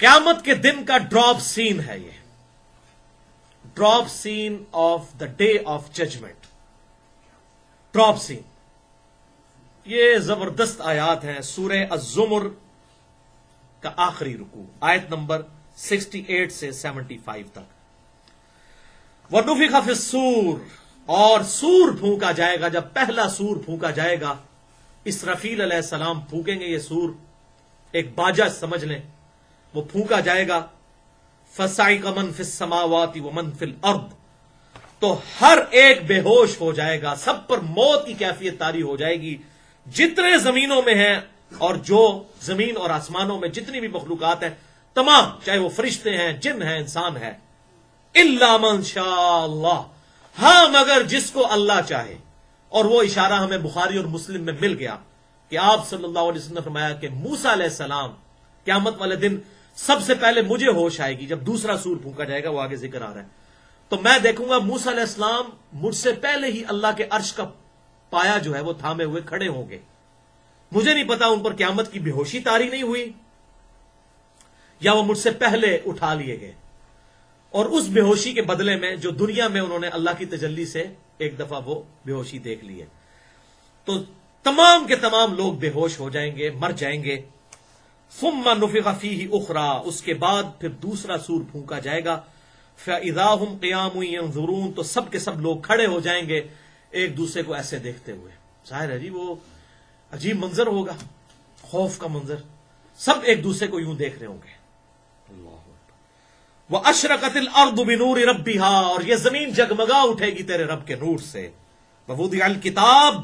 قیامت کے دن کا ڈراپ سین ہے یہ، drop scene of the day of judgement, drop scene. یہ زبردست آیات ہیں، سورہ الزمر کا آخری رکوع، آیت نمبر 68 سے 75 تک۔ وَنُفِخَ فِي الصُّورِ، اور سور پھونکا جائے گا، جب پہلا سور پھونکا جائے گا، اسرافیل علیہ السلام پھونکیں گے یہ سور، ایک باجا سمجھ لیں، وہ پھونکا جائے گا۔ فَصَعِقَ مَن فِي السَّمَاوَاتِ وَمَن فِي الْأَرْضِ، تو ہر ایک بے ہوش ہو جائے گا، سب پر موت کی کیفیت طاری ہو جائے گی، جتنے زمینوں میں ہیں اور جو زمین اور آسمانوں میں جتنی بھی مخلوقات ہیں تمام، چاہے وہ فرشتے ہیں، جن ہیں، انسان ہے، الا من شاء اللہ، ہاں مگر جس کو اللہ چاہے۔ اور وہ اشارہ ہمیں بخاری اور مسلم میں مل گیا کہ آپ صلی اللہ علیہ وسلم نے فرمایا کہ موسیٰ علیہ السلام قیامت والے دن سب سے پہلے مجھے ہوش آئے گی جب دوسرا سور پھونکا جائے گا، وہ آگے ذکر آ رہا ہے، تو میں دیکھوں گا موسیٰ علیہ السلام مجھ سے پہلے ہی اللہ کے عرش کا پایا جو ہے وہ تھامے ہوئے کھڑے ہوں گے۔ مجھے نہیں پتا ان پر قیامت کی بے ہوشی طاری نہیں ہوئی یا وہ مجھ سے پہلے اٹھا لیے گئے، اور اس بے ہوشی کے بدلے میں جو دنیا میں انہوں نے اللہ کی تجلی سے ایک دفعہ وہ بے ہوشی دیکھ لی ہے، تو تمام کے تمام لوگ بے ہوش ہو جائیں گے، مر جائیں گے۔ ثم نفخ فیہ اخری، اس کے بعد پھر دوسرا سور پھونکا جائے گا۔ فاذا هم قیام ینظرون، تو سب کے سب لوگ کھڑے ہو جائیں گے ایک دوسرے کو ایسے دیکھتے ہوئے۔ ظاہر ہے جی وہ عجیب منظر ہوگا، خوف کا منظر، سب ایک دوسرے کو یوں دیکھ رہے ہوں گے۔ وَأَشْرَقَتِ الْأَرْضُ بِنُورِ رَبِّهَا، اور یہ زمین جگمگا اٹھے گی تیرے رب کے نور سے۔ وَوُضِعَ الْكِتَابُ،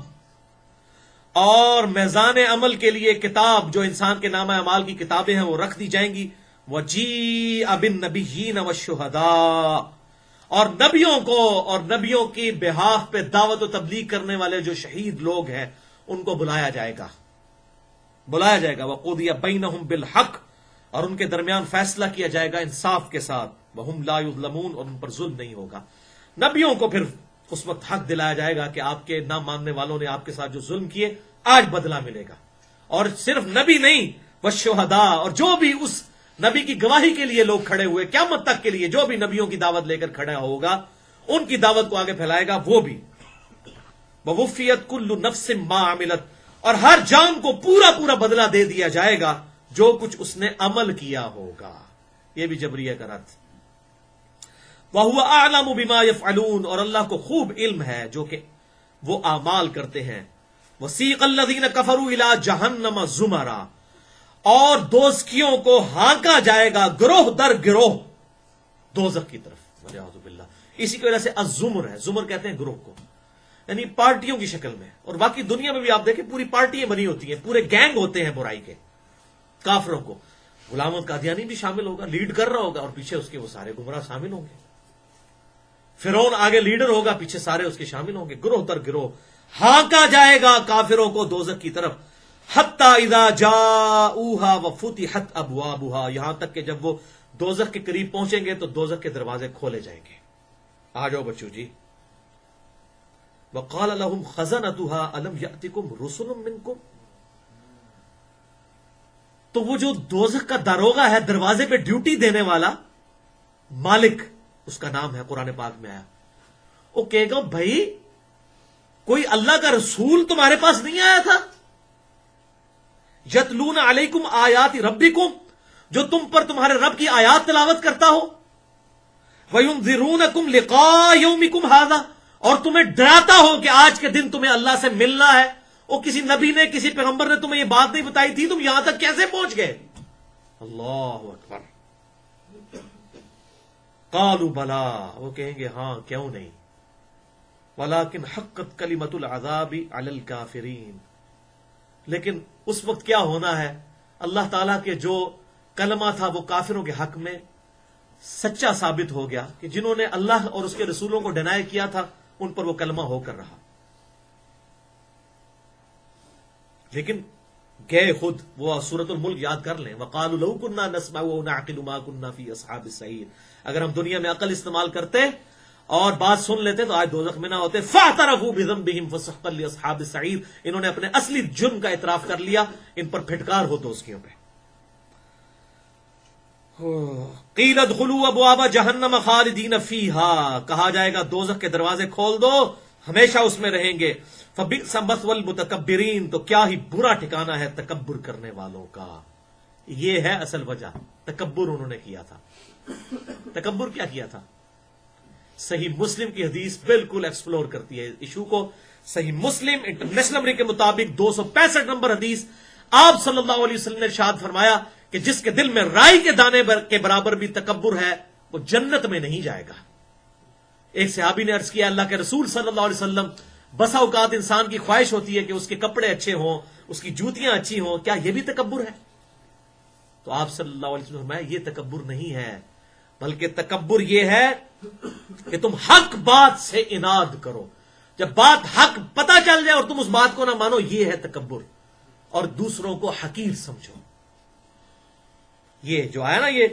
اور میزان عمل کے لیے کتاب جو انسان کے نامہ اعمال کی کتابیں ہیں وہ رکھ دی جائیں گی۔ وَجِيءَ بِالنَّبِيِّينَ وَالشُّهَدَاءِ، اور نبیوں کو اور نبیوں کی بہاف پہ دعوت و تبلیغ کرنے والے جو شہید لوگ ہیں ان کو بلایا جائے گا، بلایا جائے گا۔ وَقُضِيَ بَيْنَهُمْ بِالْحَقِّ، اور ان کے درمیان فیصلہ کیا جائے گا انصاف کے ساتھ۔ وَهُمْ لَا يُظْلَمُونَ، اور ان پر ظلم نہیں ہوگا۔ نبیوں کو پھر اس وقت حق دلایا جائے گا کہ آپ کے نہ ماننے والوں نے آپ کے ساتھ جو ظلم کیے آج بدلہ ملے گا۔ اور صرف نبی نہیں، والشہداء، اور جو بھی اس نبی کی گواہی کے لیے لوگ کھڑے ہوئے قیامت تک کے لیے، جو بھی نبیوں کی دعوت لے کر کھڑا ہوگا ان کی دعوت کو آگے پھیلائے گا وہ بھی۔ وَوُفِّيَتْ كُلُّ نَفْسٍ مَا عَمِلَتْ، اور ہر جان کو پورا پورا بدلہ دے دیا جائے گا جو کچھ اس نے عمل کیا ہوگا۔ یہ بھی جبریہ کا رد۔ وَهُوَ أَعْلَمُ بِمَا يَفْعَلُونَ، اور اللہ کو خوب علم ہے جو کہ وہ اعمال کرتے ہیں۔ وَسِيقَ الَّذِينَ كَفَرُوا إِلَىٰ جَهَنَّمَ زُمَرًا، اور دوزخیوں کو ہانکا جائے گا گروہ در گروہ دوزخ کی طرف، والعیاذ باللہ۔ اسی کی وجہ سے الزمر ہے، زمر کہتے ہیں گروہ کو، یعنی پارٹیوں کی شکل میں۔ اور باقی دنیا میں بھی آپ دیکھیں پوری پارٹیاں بنی ہوتی ہیں، پورے گینگ ہوتے ہیں برائی کے، کافروں کو۔ غلام احمد قادیانی بھی شامل ہوگا، لیڈ کر رہا ہوگا، اور پیچھے اس کے وہ سارے گمراہ شامل ہوں گے۔ فرعون آگے لیڈر ہوگا، پیچھے سارے اس کے شامل ہوں گے، گروہ در گروہ ہانکا جائے گا کافروں کو دوزخ کی طرف۔ حتی اذا جاؤوها وفتحت ابوابها، یہاں تک کہ جب وہ دوزخ کے قریب پہنچیں گے تو دوزخ کے دروازے کھولے جائیں گے۔ آ جاؤ بچو جی۔ وقال لهم خزنتها الم یاتکم رسل منکم، تو وہ جو دوزخ کا داروغہ ہے، دروازے پہ ڈیوٹی دینے والا، مالک اس کا نام ہے، قرآن پاک میں آیا، وہ کہے گا بھائی کوئی اللہ کا رسول تمہارے پاس نہیں آیا تھا؟ یتلون علیکم آیات ربکم، جو تم پر تمہارے رب کی آیات تلاوت کرتا ہو، وینذرونکم لقاء یومکم ھذا، اور تمہیں ڈراتا ہو کہ آج کے دن تمہیں اللہ سے ملنا ہے۔ وہ کسی نبی نے، کسی پیغمبر نے تمہیں یہ بات نہیں بتائی تھی، تم یہاں تک کیسے پہنچ گئے؟ اللہ اکبر۔ قالوا بلا، وہ کہیں گے ہاں کیوں نہیں، ولکن حقت کلمۃ العذاب علی الکافرین، لیکن اس وقت کیا ہونا ہے، اللہ تعالیٰ کے جو کلمہ تھا وہ کافروں کے حق میں سچا ثابت ہو گیا کہ جنہوں نے اللہ اور اس کے رسولوں کو ڈینائی کیا تھا ان پر وہ کلمہ ہو کر رہا، لیکن گئے خود۔ وہ سورۃ الملک یاد کر لیں، وقالوا لو كنا نسمع ونعقل ما كنا في اصحاب السعیر، اگر ہم دنیا میں عقل استعمال کرتے اور بات سن لیتے تو آج دوزخ میں نہ ہوتے۔ فاعترفوا بذنبهم فسحقا لاصحاب السعیر، انہوں نے اپنے اصلی جرم کا اعتراف کر لیا، ان پر پھٹکار ہو دوزخیوں پہ۔ قیل ادخلوا ابواب جہنم خالدین فیہا، کہا جائے گا دوزخ کے دروازے کھول دو، ہمیشہ اس میں رہیں گے. فبئس مثوى المتکبرین، تو کیا ہی برا ٹھکانہ ہے تکبر کرنے والوں کا. یہ ہے اصل وجہ، تکبر انہوں نے کیا تھا. تکبر کیا کیا تھا؟ صحیح مسلم کی حدیث بالکل ایکسپلور کرتی ہے ایشو کو. صحیح مسلم انٹرنیشنل نمبر کے مطابق 265 نمبر حدیث، آپ صلی اللہ علیہ وسلم نے ارشاد فرمایا کہ جس کے دل میں رائی کے دانے کے برابر بھی تکبر ہے وہ جنت میں نہیں جائے گا. ایک صحابی نے عرض کیا اللہ کے رسول صلی اللہ علیہ وسلم، بسا اوقات انسان کی خواہش ہوتی ہے کہ اس کے کپڑے اچھے ہوں، اس کی جوتیاں اچھی ہوں، کیا یہ بھی تکبر ہے؟ تو آپ صلی اللہ علیہ وسلم فرمایا یہ تکبر نہیں ہے، بلکہ تکبر یہ ہے کہ تم حق بات سے اناد کرو. جب بات حق پتہ چل جائے اور تم اس بات کو نہ مانو، یہ ہے تکبر. اور دوسروں کو حقیر سمجھو. یہ جو آیا نا، یہ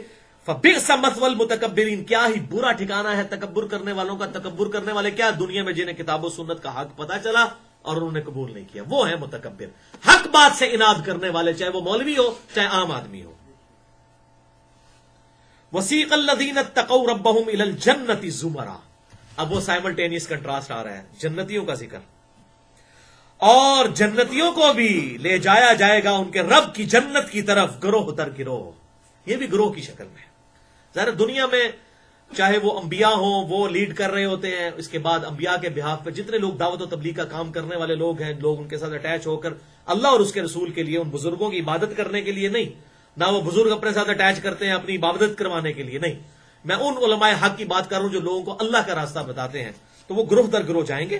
فبئس مثوى المتکبرین، کیا ہی برا ٹھکانہ ہے تکبر کرنے والوں کا. تکبر کرنے والے کیا؟ دنیا میں جنہیں کتاب و سنت کا حق پتہ چلا اور انہوں نے قبول نہیں کیا، وہ ہے متکبر. حق بات سے اناد کرنے والے، چاہے وہ مولوی ہو چاہے عام آدمی ہو. وسیق الذین اتقوا ربهم الی الجنۃ زمرا. اب وہ سائملٹینیس کنٹراسٹ آ رہا ہے، جنتیوں کا ذکر، اور جنتیوں کو بھی لے جایا جائے گا ان کے رب کی جنت کی طرف گروہ در گروہ. یہ بھی گروہ کی شکل میں. ظاہر دنیا میں چاہے وہ انبیاء ہوں، وہ لیڈ کر رہے ہوتے ہیں. اس کے بعد انبیاء کے بہاف پہ جتنے لوگ دعوت و تبلیغ کا کام کرنے والے لوگ ہیں، لوگ ان کے ساتھ اٹیچ ہو کر اللہ اور اس کے رسول کے لیے، ان بزرگوں کی عبادت کرنے کے لیے نہیں، نہ وہ بزرگ اپنے ساتھ اٹیچ کرتے ہیں اپنی عبادت کروانے کے لیے نہیں. میں ان علماء حق کی بات کر رہا ہوں جو لوگوں کو اللہ کا راستہ بتاتے ہیں. تو وہ گروہ در گروہ جائیں گے،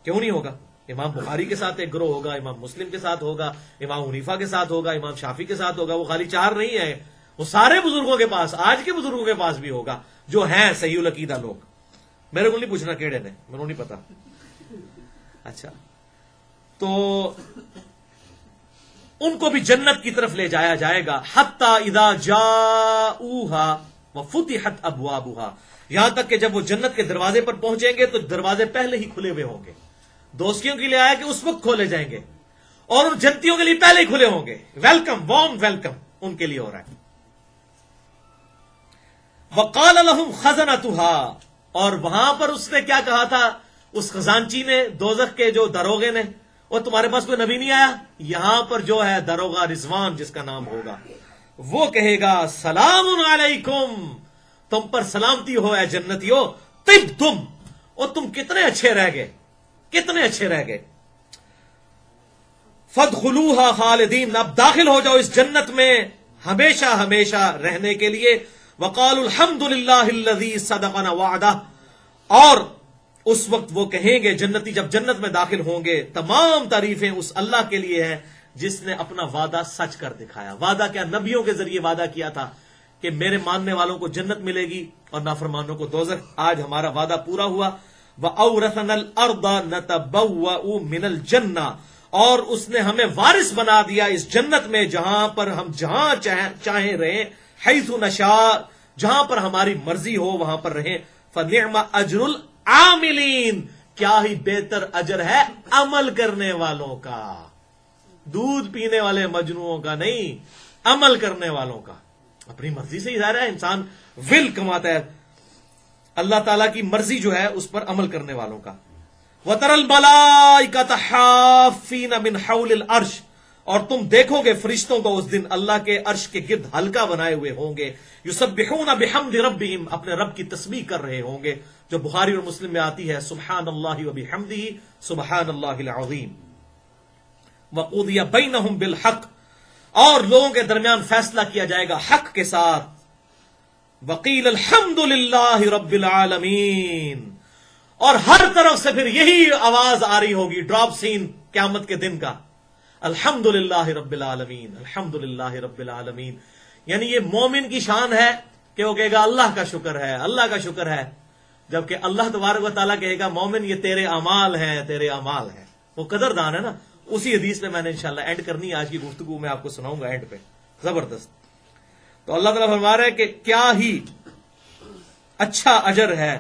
کیوں نہیں ہوگا؟ امام بخاری کے ساتھ ایک گروہ ہوگا، امام مسلم کے ساتھ ہوگا، امام حنیفہ کے ساتھ ہوگا، امام شافعی کے ساتھ ہوگا. وہ خالی 4 نہیں ہے، وہ سارے بزرگوں کے پاس، آج کے بزرگوں کے پاس بھی ہوگا جو ہیں صحیح العقیدہ لوگ. میرے کو نہیں پوچھنا کیڑے نے، میرے کو نہیں پتا. اچھا، تو ان کو بھی جنت کی طرف لے جایا جائے گا. حتی اذا جاؤوها وفتحت ابوابها، یہاں تک کہ جب وہ جنت کے دروازے پر پہنچیں گے تو دروازے پہلے ہی کھلے ہوئے ہوں گے. دوستیوں کے لیے آیا کہ اس وقت کھولے جائیں گے، اور ان جنتیوں کے لیے پہلے ہی کھلے ہوں گے. ویلکم، وارم ویلکم ان کے لیے ہو رہا ہے. وقال لهم خزنتها، اور وہاں پر اس نے کیا کہا تھا، اس خزانچی نے، دوزخ کے جو داروغے نے، اور تمہارے پاس کوئی نبی نہیں آیا؟ یہاں پر جو ہے داروغہ رضوان جس کا نام ہوگا، وہ کہے گا سلام علیکم، تم پر سلامتی ہو اے جنتیو، طبتم، اور تم کتنے اچھے رہ گئے، کتنے اچھے رہ گئے. فادخلوها خالدین، اب داخل ہو جاؤ اس جنت میں ہمیشہ ہمیشہ رہنے کے لیے. وقالوا الحمد للہ الذی صدقنا وعدہ، اور اس وقت وہ کہیں گے جنتی جب جنت میں داخل ہوں گے، تمام تعریفیں اس اللہ کے لیے ہیں جس نے اپنا وعدہ سچ کر دکھایا. وعدہ کیا؟ نبیوں کے ذریعے وعدہ کیا تھا کہ میرے ماننے والوں کو جنت ملے گی اور نافرمانوں کو دوزخ. آج ہمارا وعدہ پورا ہوا. وَأَوْرَثَنَا الْأَرْضَ نَتَبَوَّأُ مِنَ الْجَنَّةِ، اور اس نے ہمیں وارث بنا دیا اس جنت میں، جہاں پر ہم جہاں چاہیں رہیں، حیث نشاء، جہاں پر ہماری مرضی ہو وہاں پر رہیں. فَنِعْمَ أَجْرُ الْعَامِلِينَ، کیا ہی بہتر اجر ہے عمل کرنے والوں کا، دودھ پینے والے مجنوؤں کا نہیں، عمل کرنے والوں کا. اپنی مرضی سے ظاہر ہے انسان ول کماتا ہے، اللہ تعالیٰ کی مرضی جو ہے اس پر عمل کرنے والوں کا. وَتَرَى الْمَلَائِكَةَ حَافِّينَ مِنْ حَوْلِ الْعَرْشِ، اور تم دیکھو گے فرشتوں کو اس دن اللہ کے عرش کے گرد حلقہ بنائے ہوئے ہوں گے. یسبحون بحمد ربہم، اپنے رب کی تسبیح کر رہے ہوں گے، جو بخاری اور مسلم میں آتی ہے سبحان اللہ وبحمدہ سبحان اللہ العظیم. وقضی بینہم بالحق، اور لوگوں کے درمیان فیصلہ کیا جائے گا حق کے ساتھ. وقیل الحمد للہ رب العالمین، اور ہر طرف سے پھر یہی آواز آ رہی ہوگی، ڈراپ سین قیامت کے دن کا، الحمد للہ رب العالمین، الحمد للہ رب العالمین. یعنی یہ مومن کی شان ہے کہ وہ کہے گا اللہ کا شکر ہے، اللہ کا شکر ہے، جبکہ اللہ تبارک و تعالیٰ کہے گا مومن یہ تیرے اعمال ہیں، تیرے اعمال ہیں. وہ قدردان ہے نا. اسی حدیث میں نے انشاءاللہ اینڈ کرنی ہے آج کی گفتگو میں، آپ کو سناؤں گا اینڈ پہ، زبردست. تو اللہ تعالیٰ فرما رہا ہے کہ کیا ہی اچھا اجر ہے.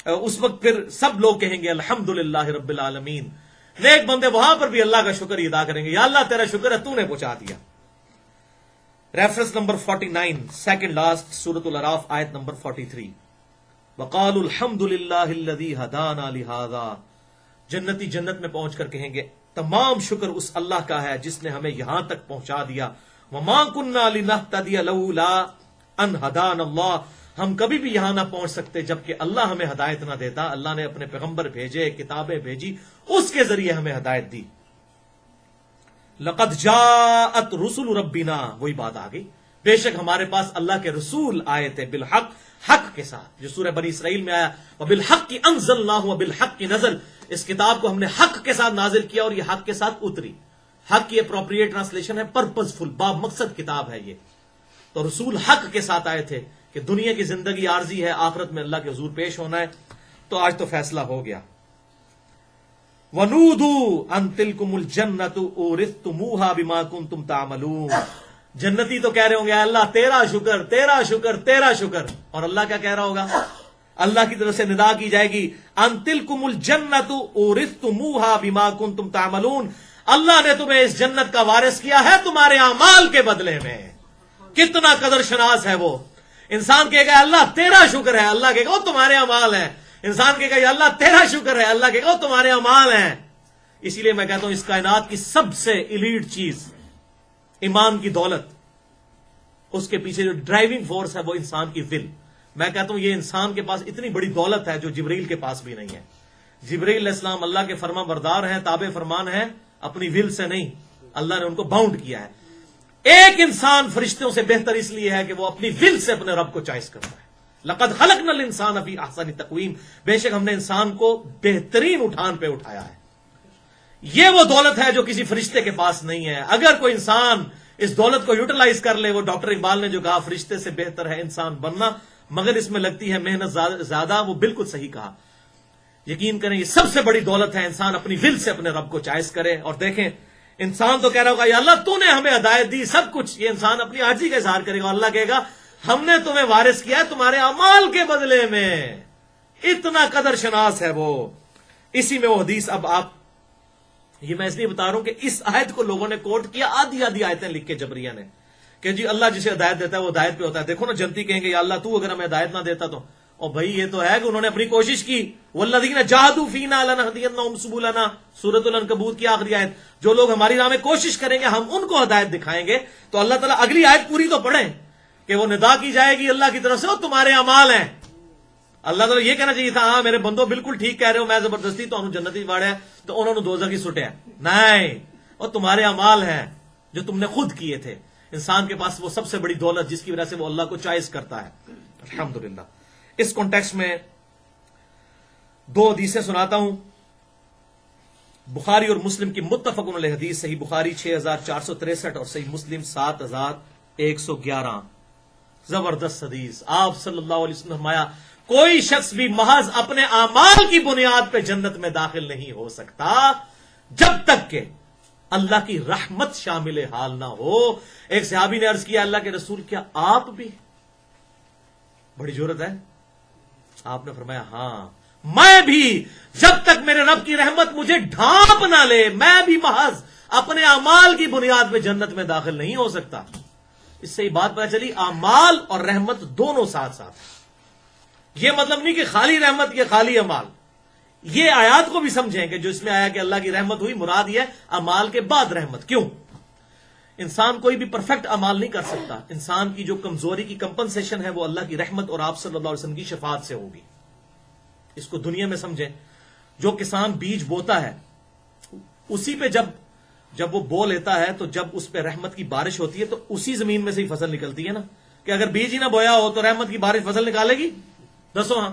اس وقت پھر سب لوگ کہیں گے الحمد للہ رب العالمین. نیک بندے وہاں پر بھی اللہ کا شکر ادا کریں گے، یا اللہ تیرا شکر ہے تو نے پہنچا دیا. ریفرنس نمبر 49 سیکنڈ لاسٹ سورۃ الاعراف آیت نمبر 43. وقالوا الحمد للہ الذی ہدانا لہذا. جنتی جنت میں پہنچ کر کہیں گے تمام شکر اس اللہ کا ہے جس نے ہمیں یہاں تک پہنچا دیا. وما كنا لنهتدي لولا ان هدانا اللہ. ہم کبھی بھی یہاں نہ پہنچ سکتے جبکہ اللہ ہمیں ہدایت نہ دیتا. اللہ نے اپنے پیغمبر بھیجے، کتابیں بھیجی، اس کے ذریعے ہمیں ہدایت دی. لقد جاءت رسل ربنا، وہی بات آ گئی، بے شک ہمارے پاس اللہ کے رسول آئے تھے بالحق، حق کے ساتھ، جو سورہ بنی اسرائیل میں آیا وبالحق انزلناہ وبالحق نزل. اس کتاب کو ہم نے حق کے ساتھ نازل کیا اور یہ حق کے ساتھ اتری. حق کی اپروپریٹ ٹرانسلیشن ہے پرپز فل، باب مقصد کتاب ہے یہ. تو رسول حق کے ساتھ آئے تھے کہ دنیا کی زندگی عارضی ہے، آخرت میں اللہ کے حضور پیش ہونا ہے. تو آج تو فیصلہ ہو گیا. وَنُودُوا أَن تِلْكُمُ الْجَنَّةُ أُورِثْتُمُوهَا بِمَا كُنتُمْ تَعْمَلُونَ. جنتی تو کہہ رہے ہوں گے اللہ تیرا شکر تیرا شکر تیرا شکر. اور اللہ کیا کہہ رہا ہوگا؟ اللہ کی طرف سے ندا کی جائے گی أَن تِلْكُمُ الْجَنَّةُ أُورِثْتُمُوهَا بِمَا كُنتُمْ تَعْمَلُونَ. اللہ نے تمہیں اس جنت کا وارث کیا ہے تمہارے اعمال کے بدلے میں. کتنا قدر شناس ہے وہ. انسان کہے گا اللہ تیرا شکر ہے، اللہ کہے گا وہ تمہارے اعمال ہیں. انسان کہے گا اللہ تیرا شکر ہے، اللہ کہے گا وہ تمہارے اعمال ہیں. اسی لیے میں کہتا ہوں اس کائنات کی سب سے ایلیٹ چیز ایمان کی دولت، اس کے پیچھے جو ڈرائیونگ فورس ہے وہ انسان کی ول. میں کہتا ہوں یہ انسان کے پاس اتنی بڑی دولت ہے جو جبریل کے پاس بھی نہیں ہے. جبریل علیہ السلام اللہ کے فرما بردار ہیں، تابع فرمان ہیں، اپنی ول سے نہیں. اللہ نے ان کو باؤنڈ کیا ہے. ایک انسان فرشتوں سے بہتر اس لیے ہے کہ وہ اپنی ول سے اپنے رب کو چوائس کرتا ہے. لقد خلقنا الانسان فی احسن تقویم. بے شک ہم نے انسان کو بہترین اٹھان پہ اٹھایا ہے. یہ وہ دولت ہے جو کسی فرشتے کے پاس نہیں ہے. اگر کوئی انسان اس دولت کو یوٹیلائز کر لے، وہ ڈاکٹر اقبال نے جو کہا فرشتے سے بہتر ہے انسان بننا مگر اس میں لگتی ہے محنت زیادہ، وہ بالکل صحیح کہا. یقین کریں یہ سب سے بڑی دولت ہے انسان اپنی ول سے اپنے رب کو چوائس کرے. اور دیکھیں انسان تو کہہ رہا ہوگا یا اللہ تو نے ہمیں ہدایت دی سب کچھ. یہ انسان اپنی عاجزی کا اظہار کرے گا. اللہ کہے گا ہم نے تمہیں وارث کیا ہے تمہارے اعمال کے بدلے میں. اتنا قدر شناس ہے وہ. اسی میں وہ حدیث، اب آپ یہ میں اس لیے بتا رہا ہوں کہ اس آیت کو لوگوں نے کوٹ کیا، آدھی آدھی آیتیں لکھ کے جبریہ نے، کہ جی اللہ جسے ہدایت دیتا ہے وہ ہدایت پہ ہوتا ہے. دیکھو نا جنتی کہیں گے یا اللہ تو اگر ہمیں ہدایت نہ دیتا تو. اور بھائی یہ تو ہے کہ انہوں نے اپنی کوشش کی. والذین جاہدوا فینا لنہدینہم سبلنا، سورۃ العنکبوت کی آخری آیت. جو لوگ ہماری راہ میں کوشش کریں گے ہم ان کو ہدایت دکھائیں گے. تو اللہ تعالیٰ اگلی آیت پوری تو پڑھیں کہ وہ ندا کی جائے گی اللہ کی طرف سے وہ تمہارے اعمال ہیں. اللہ تعالیٰ یہ کہنا چاہیے تھا ہاں میرے بندو بالکل ٹھیک کہہ رہے ہو، میں زبردستی تو انہوں جنتی واڑیا تو انہوں نے دوزخی سٹیا. نہیں، وہ تمہارے اعمال ہیں جو تم نے خود کیے تھے. انسان کے پاس وہ سب سے بڑی دولت جس کی وجہ سے وہ اللہ کو چوائس کرتا ہے. الحمدللہ. اس کانٹیکسٹ میں دو حدیثیں سناتا ہوں. بخاری اور مسلم کی متفق علیہ حدیث، صحیح بخاری 6463 اور صحیح مسلم 7111. زبردست حدیث. آپ صلی اللہ علیہ وسلم نے فرمایا کوئی شخص بھی محض اپنے اعمال کی بنیاد پہ جنت میں داخل نہیں ہو سکتا جب تک کہ اللہ کی رحمت شامل حال نہ ہو. ایک صحابی نے عرض کیا اللہ کے رسول کیا آپ بھی؟ بڑی ضرورت ہے. آپ نے فرمایا ہاں میں بھی. جب تک میرے رب کی رحمت مجھے ڈھانپ نہ لے میں بھی محض اپنے اعمال کی بنیاد پہ جنت میں داخل نہیں ہو سکتا. اس سے یہ بات پتہ چلی اعمال اور رحمت دونوں ساتھ ساتھ. یہ مطلب نہیں کہ خالی رحمت یا خالی اعمال. یہ آیات کو بھی سمجھیں کہ جو اس میں آیا کہ اللہ کی رحمت ہوئی، مراد یہ اعمال کے بعد رحمت. کیوں؟ انسان کوئی بھی پرفیکٹ اعمال نہیں کر سکتا. انسان کی جو کمزوری کی کمپنسیشن ہے وہ اللہ کی رحمت اور آپ صلی اللہ علیہ وسلم کی شفاعت سے ہوگی. اس کو دنیا میں سمجھیں. جو کسان بیج بوتا ہے اسی پہ جب وہ بو لیتا ہے تو جب اس پہ رحمت کی بارش ہوتی ہے تو اسی زمین میں سے ہی فصل نکلتی ہے نا. کہ اگر بیج ہی نہ بویا ہو تو رحمت کی بارش فصل نکالے گی؟ دسو ہاں.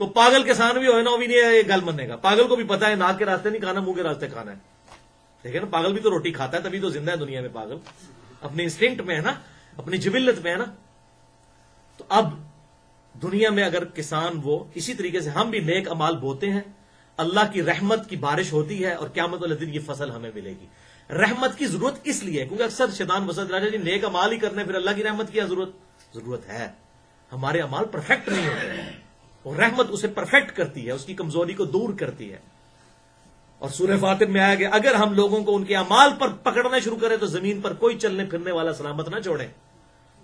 تو پاگل کسان بھی ہوئے نا وہ بھی نہیں گل مننے گا. پاگل کو بھی پتا ہے ناک کے راستے نہیں کھانا، منہ کے راستے کھانا ہے. ٹھیک ہے نا. پاگل بھی تو روٹی کھاتا ہے تبھی تو زندہ ہے دنیا میں. پاگل اپنی انسٹنکٹ میں ہے نا، اپنی جبلت میں ہے نا. تو اب دنیا میں اگر کسان وہ اسی طریقے سے ہم بھی نیک امال بوتے ہیں، اللہ کی رحمت کی بارش ہوتی ہے اور قیامت والے دن یہ فصل ہمیں ملے گی. رحمت کی ضرورت اس لیے ہے کیونکہ اکثر شیطان وسوسہ راجا جی نیک امال ہی کرنے پھر اللہ کی رحمت کی ضرورت ہے. ہمارے امال پرفیکٹ نہیں ہوتے ہیں اور رحمت اسے پرفیکٹ کرتی ہے، اس کی کمزوری کو دور کرتی ہے. اور سورہ فاطر میں آیا کہ اگر ہم لوگوں کو ان کے اعمال پر پکڑنا شروع کریں تو زمین پر کوئی چلنے پھرنے والا سلامت نہ چھوڑے.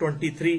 23,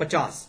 50।